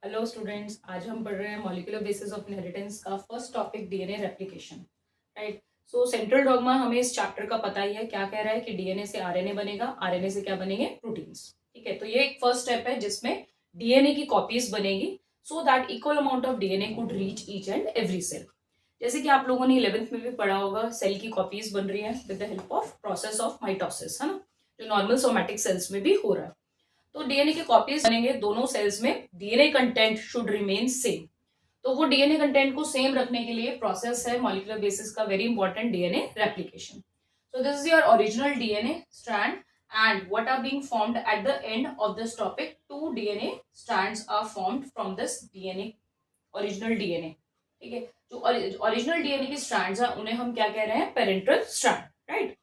Hello students, आज हम पढ़ रहे हैं मॉलिक्यूलर बेसिस ऑफ इनहेरिटेंस का first topic DNA replication. Right. सो सेंट्रल डॉगमा हमें इस चैप्टर का पता ही है, क्या कह रहा है कि डीएनए से आरएनए बनेगा, आरएनए से क्या बनेंगे, प्रोटीन्स। ठीक है, तो ये एक फर्स्ट स्टेप है जिसमें डीएनए की कॉपीज बनेगी so that equal amount of DNA could reach each and every cell. जैसे कि आप लोगों ने 11th में भी पढ़ा होगा, सेल की कॉपीज बन रही है with the help of process of mitosis, है ना, जो नॉर्मल सोमैटिक सेल्स में भी हो रहा है। तो डीएनए के कॉपीज बनेंगे दोनों सेल्स में, DNA content should remain same. तो वो डीएनए कंटेंट को सेम रखने के लिए प्रोसेस है मॉलिक्यूलर बेसिस का very important, DNA replication. So this is your original DNA strand, and what are being formed at the end of this topic? Two DNA strands are formed from this DNA, original DNA. ठीक है, जो original DNA की strands हैं उन्हें हम क्या कह रहे हैं, parental strand. Right.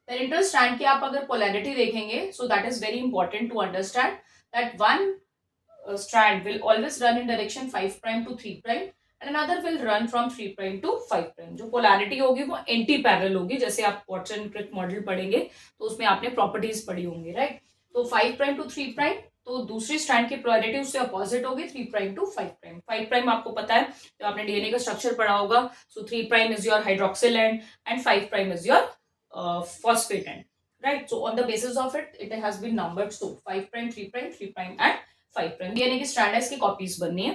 Parental strand की आप अगर पोलैरिटी देखेंगे, so that is very important to understand that one strand will always run in direction 5 prime to 3 prime and another will run from 3 prime to 5 prime। जो polarity होगी वो anti parallel होगी, जैसे आप वाटसन क्रिक मॉडल पढ़ेंगे तो उसमें आपने प्रॉपर्टीज पढ़ी होंगी। राइट। तो 5 प्राइम टू 3 प्राइम, तो दूसरी स्ट्रैंड की पोलैरिटी उससे अपोजिट होगी 3 प्राइम टू 5 प्राइम। 5 प्राइम आपको पता है, तो आपने डीएनए का स्ट्रक्चर पढ़ा होगा। सो 3 prime is your hydroxyl and 5 prime is your phosphate end। Right, so on the basis of it has been numbered, so 5 prime 3 prime 3 prime and 5 prime. DNA की strand है, इसकी कॉपीज बननी है।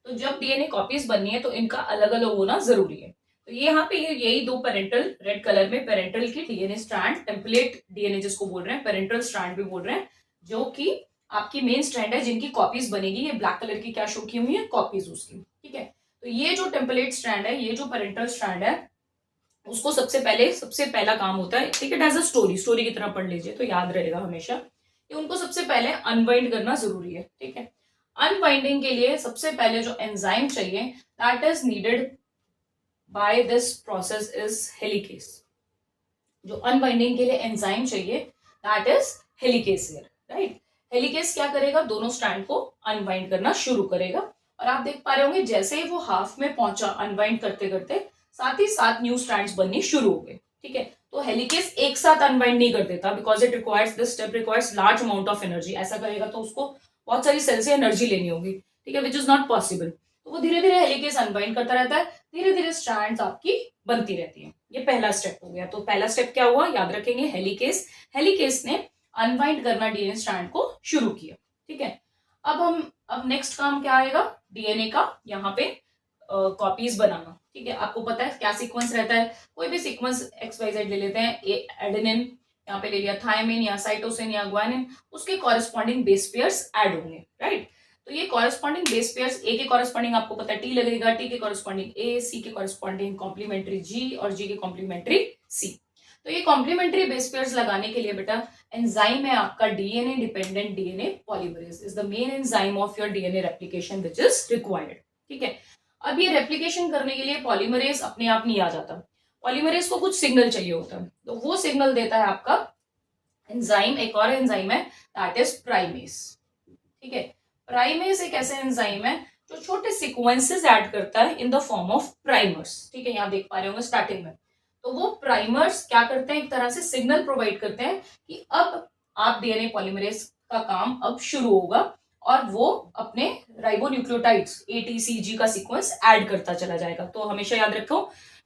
तो जब डीएनए कॉपीज बननी है तो इनका अलग अलग होना जरूरी है। तो ये यहाँ पे यही दो पेरेंटल, रेड कलर में पेरेंटल की डीएनए स्ट्रैंड, टेम्पलेट डीएनए जिसको बोल रहे हैं, पेरेंटल स्ट्रैंड भी बोल रहे हैं, जो कि आपकी मेन स्ट्रैंड है जिनकी कॉपीज बनेगी। ये ब्लैक कलर की क्या शो की हुई है, कॉपीज उसकी। ठीक है, तो ये जो टेम्पलेट स्ट्रैंड है, ये जो पेरेंटल स्ट्रैंड है, उसको सबसे पहला काम होता है, ठीक है, एज अ स्टोरी की तरह पढ़ लीजिए तो याद रहेगा हमेशा, कि उनको सबसे पहले अनवाइंड करना जरूरी है। ठीक है, अनवाइंडिंग के लिए सबसे पहले जो एंजाइम चाहिए that is needed by this process is helicase. जो अनवाइंडिंग के लिए एंजाइम चाहिए that is helicase here. Right. Helicase क्या करेगा, दोनों स्ट्रैंड को अनवाइंड करना शुरू करेगा, और आप देख पा रहे होंगे जैसे ही वो हाफ में पहुंचा अनवाइंड करते करते, साथ ही साथ न्यू स्ट्रैंड्स बननी शुरू हो गए। ठीक है, तो हेलिकेस एक साथ अनवाइंड नहीं कर देता, because it requires, this step requires large amount of energy. ऐसा करेगा तो उसको बहुत सारी सेल से एनर्जी लेनी होगी। ठीक है, विच इज नॉट पॉसिबल। तो वो धीरे धीरे हेलिकेस अनवाइंड करता रहता है, धीरे धीरे स्ट्रैंड्स आपकी बनती रहती है। ये पहला स्टेप हो गया। तो पहला स्टेप क्या हुआ, याद रखेंगे, हेलिकेस। हेलिकेस ने अनवाइंड करना डीएनए स्ट्रैंड को शुरू किया। ठीक है, अब नेक्स्ट काम क्या आएगा, डीएनए का यहाँ पे कॉपीज बनाना। ठीक है, आपको पता है क्या सीक्वेंस रहता है, कोई भी सीक्वेंस XYZ ले लेते हैं, एडेनिन यहाँ पे ले लिया, थायमिन या साइटोसिन या ग्वानिन, उसके कॉरेस्पॉन्डिंग बेस पेयर्स ऐड होंगे। राइट। तो ये कॉरेस्पॉन्डिंग बेस पेयर्स, ए के कॉरेस्पॉन्डिंग आपको पता है टी लगेगा, टी के कॉरेस्पॉन्डिंग ए, सी के कॉरेस्पॉन्डिंग कॉम्प्लीमेंट्री जी, और जी के कॉम्प्लीमेंट्री सी। तो ये कॉम्प्लीमेंट्री बेस पेयर्स लगाने के लिए बेटा एंजाइम है आपका DNA dependent DNA polymerase is the main enzyme of your DNA replication which is required. ठीक है, अब ये रेप्लिकेशन करने के लिए पॉलीमरेज अपने आप नहीं आ जाता, पॉलीमरेज को कुछ सिग्नल चाहिए होता है, तो वो सिग्नल देता है आपका एंजाइम, एक और एंजाइम है दैट इज प्राइमेस। ठीक है, प्राइमेस एक ऐसा एंजाइम है जो छोटे सीक्वेंसेस ऐड करता है in the form of primers. ठीक है, यहाँ देख पा रहे होंगे स्टार्टिंग में, तो वो प्राइमर्स क्या करते हैं, एक तरह से सिग्नल प्रोवाइड करते हैं कि अब आप डीएनए पॉलीमरेज का काम अब शुरू होगा, और वो अपने राइबोन्यूक्लियोटाइड्स ATCG का सीक्वेंस ऐड करता चला जाएगा। तो हमेशा याद रखो,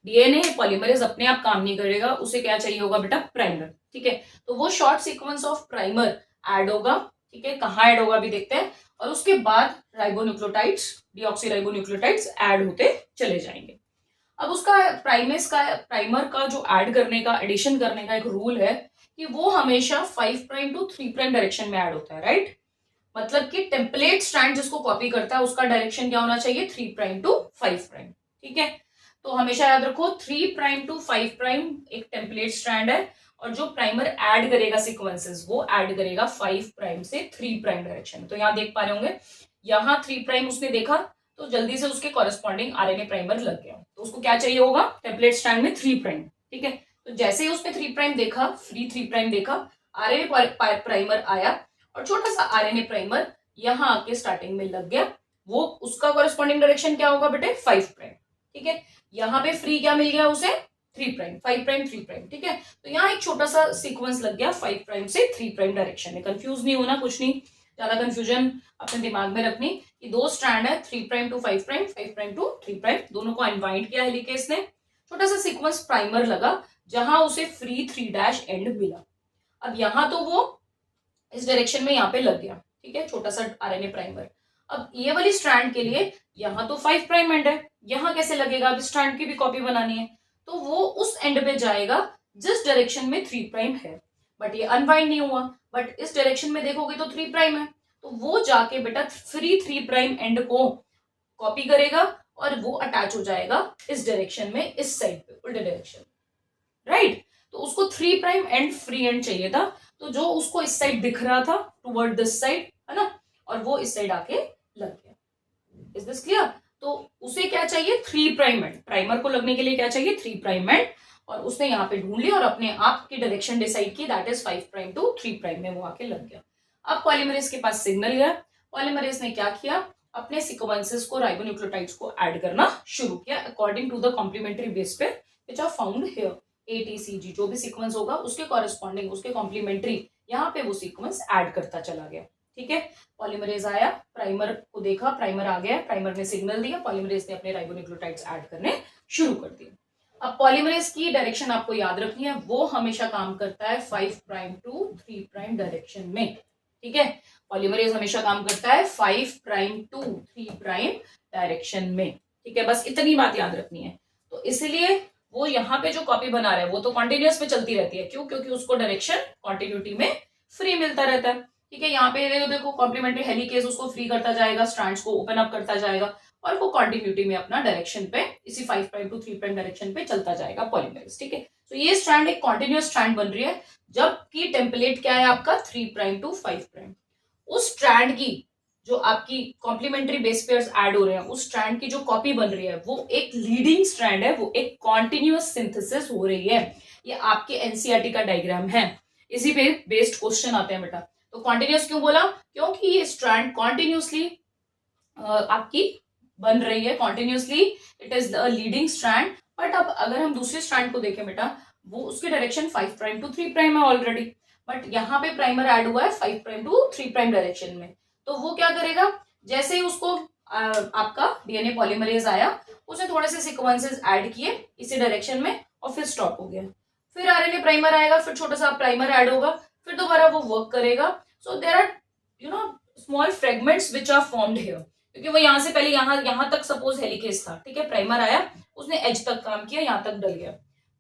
डीएनए पॉलीमरेज अपने आप काम नहीं करेगा, उसे क्या चाहिए होगा बेटा, प्राइमर। ठीक है, तो वो short sequence of primer add होगा। ठीक है, कहाँ ऐड होगा अभी देखते हैं, और उसके बाद राइबोन्यूक्लियोटाइड्स, डीऑक्सीराइबोन्यूक्लियोटाइड्स ऐड होते चले जाएंगे। अब उसका प्राइमर का जो ऐड करने का, एडिशन करने का एक रूल है कि वो हमेशा 5 प्राइम टू 3 प्राइम डायरेक्शन में ऐड होता है। राइट, मतलब कि टेम्पलेट स्ट्रैंड जिसको कॉपी करता है उसका डायरेक्शन क्या होना चाहिए, 3 प्राइम टू 5 प्राइम। ठीक है, तो हमेशा याद रखो 3 प्राइम टू 5 प्राइम एक टेम्पलेट स्ट्रैंड है, और जो प्राइमर ऐड करेगा सीक्वेंसेस वो ऐड करेगा 5 प्राइम से 3 प्राइम डायरेक्शन। तो यहाँ देख पा रहे होंगे, यहाँ 3 प्राइम उसने देखा तो जल्दी से उसके कॉरेस्पॉन्डिंग आरएनए प्राइमर लग गया, तो उसको क्या चाहिए होगा, टेम्पलेट स्ट्रैंड में 3 प्राइम। ठीक है, तो जैसे ही उसने 3 प्राइम देखा, फ्री 3 प्राइम देखा, आरएनए प्राइमर आया, और छोटा सा आरएनए प्राइमर यहाँ आके स्टार्टिंग में लग गया, वो उसका कॉरेस्पॉन्डिंग डायरेक्शन क्या होगा बेटे, 5 प्राइम। ठीक है, यहाँ पे फ्री क्या मिल गया उसे, 3 प्राइम, 5 प्राइम 3 प्राइम। ठीक है, तो यहाँ एक छोटा सा सीक्वेंस लग गया 5 प्राइम से 3 प्राइम डायरेक्शन में। कंफ्यूज नहीं होना कुछ नहीं, ज्यादा कंफ्यूजन अपने दिमाग में रखनी कि 2 स्ट्रैंड है 3 prime to 5 prime, 5 prime to 3 prime, दोनों को अनवाइंड किया हेलिकेज ने, छोटा सा सीक्वेंस प्राइमर लगा जहां उसे फ्री 3' एंड मिला। अब यहां तो वो इस डायरेक्शन में यहाँ पे लग गया, ठीक है, छोटा सा आरएनए प्राइमर। अब ये वाली स्ट्रैंड के लिए यहाँ तो 5 प्राइम एंड है, यहाँ कैसे लगेगा, अब स्ट्रैंड की भी कॉपी बनानी है, तो वो उस एंड पे जाएगा जिस डायरेक्शन में 3 प्राइम है, बट ये अनवाइंड नहीं हुआ, बट इस डायरेक्शन में देखोगे तो 3 प्राइम है, तो वो जाके बेटा फ्री 3 प्राइम एंड को कॉपी करेगा और वो अटैच हो जाएगा इस डायरेक्शन में, इस साइड पे, उल्टे डायरेक्शन, राइट। तो उसको 3 प्राइम एंड फ्री एंड चाहिए था, तो जो उसको इस साइड दिख रहा था टुवर्ड दिस साइड, है ना, और वो इस साइड आके लग गया। Is this clear? तो उसे क्या चाहिए, 3 प्राइम एंड, प्राइमर को लगने के लिए क्या चाहिए, 3 प्राइम एंड, और उसने यहाँ पे ढूंढ लिया और अपने आप की डायरेक्शन डिसाइड की, that is 5 prime to 3 prime में वो आके लग गया। अब पॉलीमरेज के पास सिग्नल गया, पॉलीमरेज ने क्या किया, अपने सीक्वेंसेस को, राइबोन्यूक्लियोटाइड्स को ऐड करना शुरू किया according to the complementary base पे which are found here. ATCG जो भी सीक्वेंस होगा उसके कॉरेस्पॉन्डिंग, उसके कॉम्प्लीमेंट्री यहाँ पे वो सीक्वेंस ऐड करता चला गया, ठीक है। पॉलीमरेज आया, प्राइमर को देखा, प्राइमर आ गया, प्राइमर ने सिग्नल दिया, पॉलीमरेज ने अपने राइबोन्यूक्लियोटाइड्स ऐड करने शुरू कर दिए। अब पॉलीमरेज की डायरेक्शन आपको याद रखनी है, वो हमेशा काम करता है 5 प्राइम टू 3 प्राइम डायरेक्शन में, ठीक है। पॉलीमरेज हमेशा काम करता है 5 प्राइम टू 3 प्राइम डायरेक्शन में, ठीक है, बस इतनी बात याद रखनी है। तो इसलिए वो यहाँ पे जो कॉपी बना रहा है वो तो कॉन्टिन्यूअस में चलती रहती है, क्यों, क्योंकि उसको डायरेक्शन कॉन्टिन्यूटी में फ्री मिलता रहता है, ठीक है। यहाँ पे देखो कॉम्प्लीमेंट्री हेलिकेज उसको फ्री करता जाएगा, स्ट्रैंड्स को ओपन अप करता जाएगा, और वो कॉन्टिन्यूटी में अपना डायरेक्शन पे इसी 5 प्राइम टू 3 प्राइम डायरेक्शन पे चलता जाएगा पॉलीमरेज, ठीक है। तो ये स्ट्रैंड एक कॉन्टिन्यूअस स्ट्रैंड बन रही है, जबकि टेम्पलेट क्या है आपका 3 प्राइम टू 5 प्राइम। उस स्ट्रैंड की जो आपकी कॉम्प्लीमेंट्री बेस पेयर्स ऐड हो रहे हैं, उस स्ट्रैंड की जो कॉपी बन रही है वो एक लीडिंग स्ट्रैंड है, वो एक कॉन्टिन्यूअस सिंथेसिस हो रही है। ये आपके एनसीईआरटी का डायग्राम है, इसी पे बेस्ड क्वेश्चन आते हैं बेटा। तो कॉन्टिन्यूअस क्यों बोला, क्योंकि ये स्ट्रैंड कॉन्टिन्यूअसली आपकी बन रही है, continuously it is the leading strand. But अब अगर हम दूसरे स्ट्रैंड को देखें बेटा, वो उसकी डायरेक्शन 5 प्राइम टू 3 प्राइम है ऑलरेडी, बट यहाँ पे प्राइमर ऐड हुआ है 5 प्राइम टू 3 प्राइम डायरेक्शन में। तो वो क्या करेगा, जैसे ही उसको आपका डीएनए पॉलीमरेज आया, उसने थोड़े से सीक्वेंसेस ऐड किए इसी डायरेक्शन में और फिर स्टॉप हो गया। फिर आरएनए प्राइमर आएगा, फिर छोटा सा प्राइमर ऐड होगा, फिर दोबारा वो वर्क करेगा। So there are small fragments which are formed here, क्योंकि वो यहाँ से पहले यहाँ तक सपोज हेलिकेज था, ठीक है, प्राइमर आया, उसने एज तक काम किया, यहाँ तक डल गया,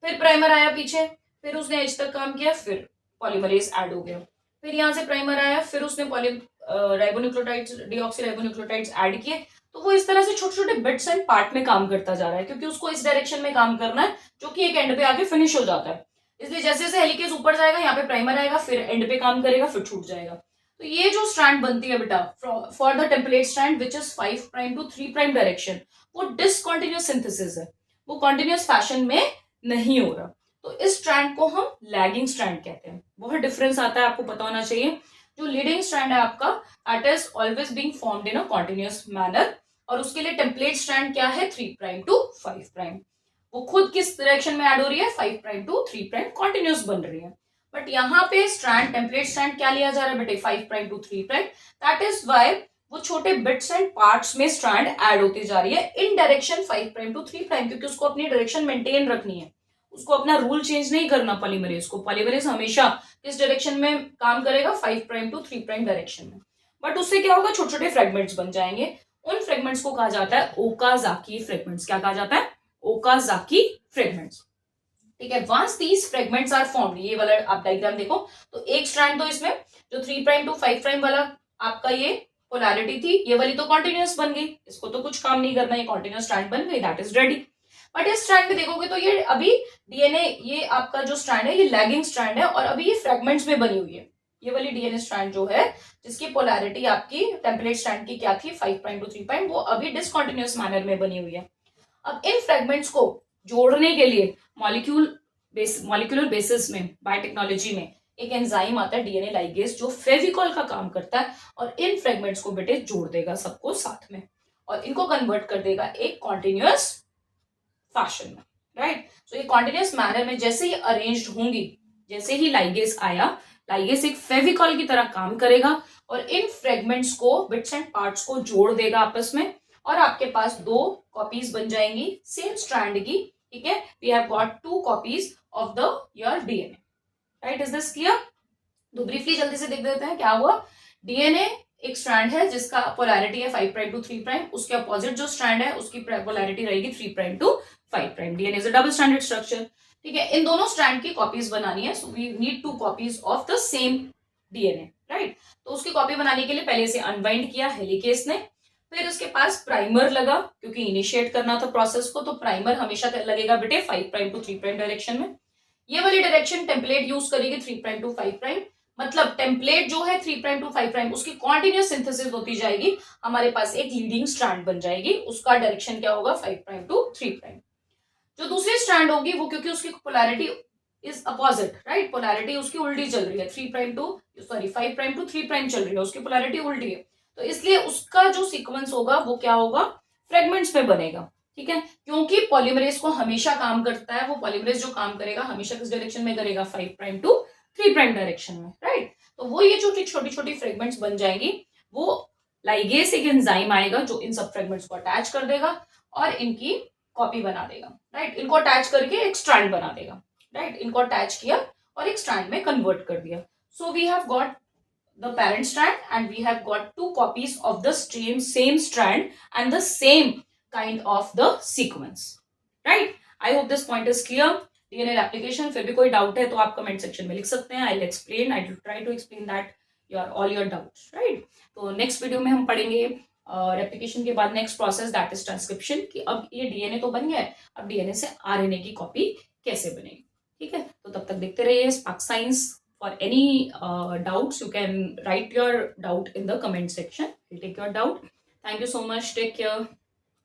फिर प्राइमर आया पीछे, फिर उसने एज तक काम किया, फिर पॉलीमरेज ऐड हो गया, फिर यहाँ से प्राइमर आया, फिर उसने राइबोन्यूक्लियोटाइड्स, डीऑक्सी राइबोन्यूक्लियोटाइड्स ऐड किए। तो वो इस तरह से छोटे छोटे बिट्स एंड पार्ट में काम करता जा रहा है, क्योंकि उसको इस डायरेक्शन में काम करना है जो कि एक एंड पे आके फिनिश हो जाता है। इसलिए जैसे जैसे हेलिकेज ऊपर जाएगा, यहाँ पे प्राइमर आएगा, फिर एंड पे काम करेगा, फिर छूट जाएगा। तो ये जो स्ट्रैंड बनती है बेटा for the template strand which is 5 prime to 3 prime direction, वो डिसकॉन्टिन्यूअस सिंथेसिस है, वो कॉन्टिन्यूअस फैशन में नहीं हो रहा। तो इस स्ट्रैंड को हम लैगिंग स्ट्रैंड कहते हैं। बहुत डिफरेंस आता है, आपको पता होना चाहिए। जो लीडिंग स्ट्रैंड है आपका, that is always being formed in a continuous manner, और उसके लिए टेम्पलेट स्ट्रैंड क्या है, 3 प्राइम टू 5 प्राइम। वो खुद किस डायरेक्शन में ऐड हो रही है, 5 प्राइम टू 3 प्राइम, कॉन्टिन्यूअस बन रही है। बट यहाँ पे स्ट्रैंड, टेम्पलेट स्ट्रैंड क्या लिया जा रहा है बेटे, 5 prime to 3 prime. That is why वो छोटे बिट्स एंड पार्ट्स में स्ट्रैंड ऐड होती जा रही है in direction 5 prime to 3 prime, क्योंकि उसको अपनी डायरेक्शन मेंटेन रखनी है, उसको अपना रूल चेंज नहीं करना पॉलीमरेज को। पॉलीमरेज हमेशा किस डायरेक्शन में काम करेगा, 5 प्राइम टू 3 प्राइम डायरेक्शन में। बट उससे क्या होगा, छोटे छोटे फ्रेगमेंट्स बन जाएंगे, उन फ्रेगमेंट्स को कहा जाता है ओकाजाकी फ्रेगमेंट्स। क्या कहा जाता है, ओकाजाकी फ्रेगमेंट्स, ठीक है। Once these fragments are formed, ये वाला आप डायग्राम देखो, तो एक स्ट्रैंड तो इसमें जो 3 प्राइम टू 5 प्राइम वाला आपका ये पोलैरिटी थी, ये वाली तो कॉन्टिन्यूअस बन गई, इसको तो कुछ काम नहीं करना, ये कॉन्टिन्यूअस स्ट्रैंड बन गई, दैट इज रेडी। बट इस स्ट्रैंड में देखोगे तो ये अभी डीएनए, ये आपका जो स्ट्रैंड है ये लैगिंग स्ट्रैंड है, और अभी ये फ्रेगमेंट्स में बनी हुई है। ये वाली डीएनए स्ट्रैंड जो है, जिसकी पोलैरिटी आपकी टेम्पलेट स्ट्रैंड की क्या थी, 5 प्राइम टू 3 प्राइम, वो अभी डिसकॉन्टिन्यूअस मैनर में बनी हुई है। अब इन फ्रेगमेंट्स को जोड़ने के लिए मॉलिक्यूलर बेसिस में, बायोटेक्नोलॉजी में एक एंजाइम आता है डीएनए लाइगेज, जो फेविकॉल का काम करता है, और इन फ्रेगमेंट्स को बेटे जोड़ देगा सबको साथ में, और इनको कन्वर्ट कर देगा एक कॉन्टिन्यूअस फैशन में, राइट। सो ये कॉन्टिन्यूअस मैनर में जैसे ही अरेंज्ड होंगी, जैसे ही लाइगेज आया, लाइगेस एक फेविकॉल की तरह काम करेगा और इन फ्रेगमेंट्स को, बिट्स एंड पार्ट्स को जोड़ देगा आपस में, और आपके पास 2 कॉपीज बन जाएंगी सेम स्ट्रैंड की, ठीक है। We have got 2 copies of the your DNA, right. Is this clear? तो ब्रीफली जल्दी से देख देते हैं क्या हुआ। डीएनए एक स्ट्रैंड है जिसका पोलैरिटी है 5 प्राइम टू 3 प्राइम, उसके अपोजिट जो स्ट्रैंड है उसकी पोलैरिटी रहेगी 3 prime to 5 prime. DNA is a double stranded structure, ठीक है। इन दोनों स्ट्रैंड की कॉपीज बनानी है, so we need 2 copies of the same DNA, right. तो उसकी कॉपी बनाने के लिए पहले से अनबाइंड किया हेलिकेस ने, फिर उसके पास प्राइमर लगा क्योंकि इनिशिएट करना था प्रोसेस को, तो प्राइमर हमेशा लगेगा बेटे 5 प्राइम टू 3 प्राइम डायरेक्शन में। ये वाली डायरेक्शन टेम्पलेट यूज करेगी 3 प्राइम टू 5 प्राइम, मतलब टेम्पलेट जो है 3 प्राइम टू 5 प्राइम उसकी कॉन्टिन्यूस सिंथेसिस होती जाएगी, हमारे पास एक लीडिंग स्ट्रैंड बन जाएगी, उसका डायरेक्शन क्या होगा 5 प्राइम टू 3 प्राइम। जो दूसरी स्ट्रैंड होगी वो क्योंकि उसकी polarity is opposite, right, polarity उसकी उल्टी चल रही है, 5 प्राइम टू 3 प्राइम चल रही है, उसकी पोलैरिटी उल्टी है, तो इसलिए उसका जो सीक्वेंस होगा वो क्या होगा, फ्रेगमेंट्स में बनेगा, ठीक है। क्योंकि पॉलीमरेज को हमेशा काम करता है, वो पॉलीमरेज जो काम करेगा हमेशा किस डायरेक्शन में करेगा, 5 प्राइम टू 3 प्राइम डायरेक्शन में, राइट। तो वो ये जो छोटी छोटी फ्रेगमेंट्स बन जाएंगी, वो लाइगेस एक एंजाइम आएगा जो इन सब फ्रेगमेंट्स को अटैच कर देगा और इनकी कॉपी बना देगा, राइट। इनको अटैच करके एक स्ट्रैंड बना देगा, राइट। इनको अटैच किया और एक स्ट्रैंड में कन्वर्ट कर दिया, so we have got the parent strand and we have got 2 copies of the same strand and the same kind of the sequence, right? I hope this point is clear. DNA replication, फिर भी कोई doubt है तो आप comment section में लिख सकते हैं, I'll explain, I will try to explain that all your doubts, right? तो नेक्स्ट वीडियो में हम पढ़ेंगे रेप्लिकेशन के बाद next process that is transcription, कि अब ये डीएनए तो बन गया है, अब डीएनए से आरएनए की कॉपी कैसे बनेगी, ठीक है। तो तब तक देखते रहिए spark science. For any doubts, you can write your doubt in the comment section. We'll take your doubt. Thank you so much. Take care.